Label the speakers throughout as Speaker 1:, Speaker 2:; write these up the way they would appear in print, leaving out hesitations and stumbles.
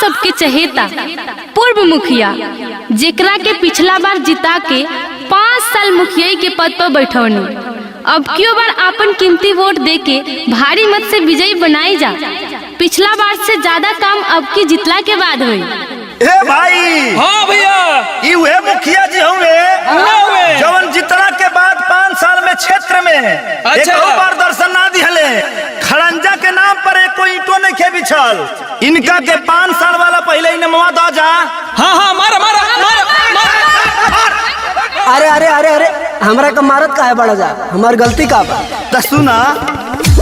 Speaker 1: सबके चहेता पूर्व मुखिया जेकरा के पिछला बार जिता के 5 साल मुखिया के पद पर बैठौनी, अब क्यों बार अपन कीमती वोट देके भारी मत से विजयी बनाई जा। पिछला बार से ज्यादा काम अब की जितला के बाद हुई।
Speaker 2: ए भाई,
Speaker 3: हाँ भैया,
Speaker 2: ये मुखिया जी होंगे जवन जितना के बाद 5 साल में क्षेत्र में एक बार दर्शन ना दिहले, खड़ंजा के नाम पर एक कोई ईंटो नहीं खे बिछल। इनका के 5 साल वाला पहले ही नमवा दो जा।
Speaker 3: हाँ हाँ, मारा मारा मारा मारा।
Speaker 4: अरे अरे अरे अरे, हमरा का मारत का है बड़ा जा, हमार गलती का बा।
Speaker 2: तो सुना,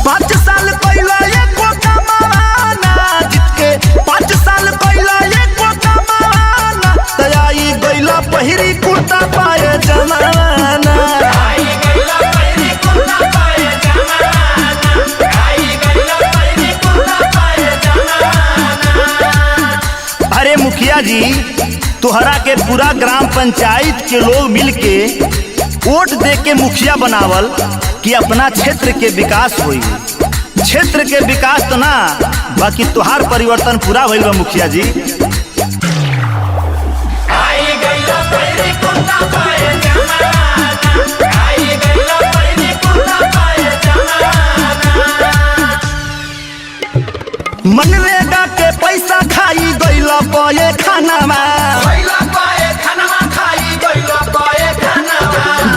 Speaker 2: 5 साल पहला ये को कमाना जीत के, 5 साल पहला ये को कमाना तयाई गइला पहिरी कुर्ता पाए जमाना। अरे मुखिया जी, तुहरा के पूरा ग्राम पंचायत के लोग मिलके वोट दे के मुखिया बनावल कि अपना क्षेत्र के विकास होई। क्षेत्र के विकास तो ना, बाकी तुहार परिवर्तन पूरा भइल बा मुखिया जी। मनरेगा के पैसा खाई गइला पाए खानामा,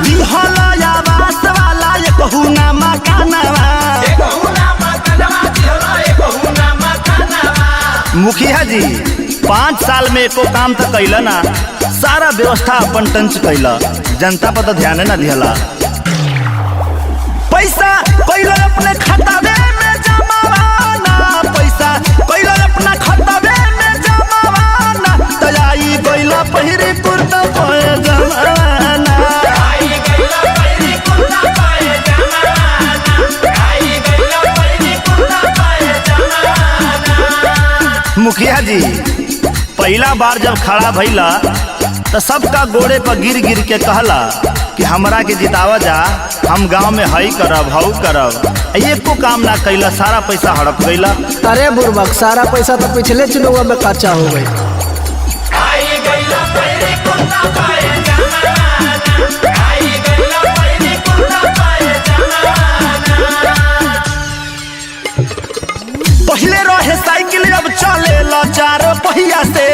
Speaker 2: दिहला आवास वाला ये कहू ना मकानामा। मुखिया जी 5 साल में एको काम तो कैला ना, सारा व्यवस्था अपन टंच कैला, जनता पर तो ध्यान ना दिहला। पैसा कैला अपने खतावे में जमावाना, पैसा कैला अपना खतावे में जमावाना तयाई गइला पहिरी कुर्ता पाए जमाना। मुखिया जी पहला बार जब खड़ा भइला तो सबका गोड़े पर गिर गिर के कहला कि हमरा के जितावा जा, हम गांव में हई करब हऊ करब। एको काम ना कैला, सारा पैसा हड़प गइला।
Speaker 4: अरे बुर्बक, सारा पैसा तो पिछले चुनाव में खर्चा हो गई।
Speaker 2: पहले रहे साइकिल, अब चलेला 4 पहिया से।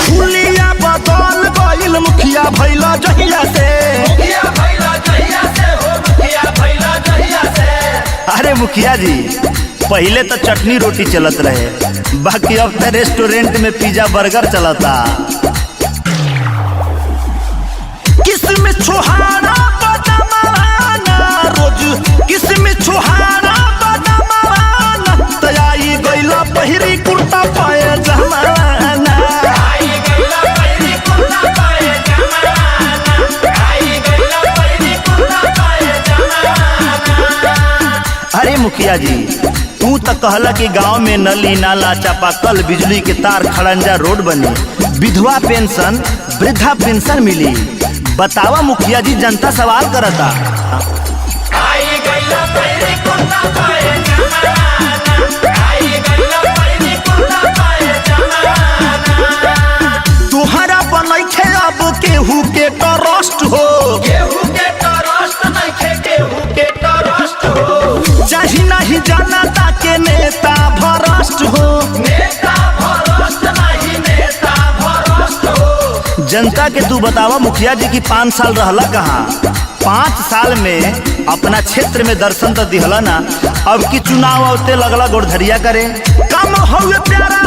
Speaker 2: हुलिया बदल गइल मुखिया भइला जहिया से। अरे मुखिया जी, पहले तो चटनी रोटी चलत रहे, बाकी अब तो रेस्टोरेंट में पिज्जा बर्गर चलता। किसमें छोहारा बदमाना, रोज किसमें छोहारा बदमाना तयाई गइला पहिरी कुर्ता पाए जमाना। अरे मुखिया जी, तू तो कहला कि गांव में नली नाला चापाकल बिजली के तार खड़ंजा रोड बने, विधवा पेंशन वृद्धा पेंशन मिली। बतावा मुखिया जी, जनता सवाल करता। तुहरा बनैखे अब केहू के ट्रस्ट हो, चाही नहीं जनता के नेता भ्रष्ट हो। जनता के तू बतावा मुखिया जी की 5 साल रहला कहाँ? 5 साल में अपना क्षेत्र में दर्शन तो दिहला ना, अब की चुनाव होते लगला गोड़धरिया करे। काम हुए प्यारा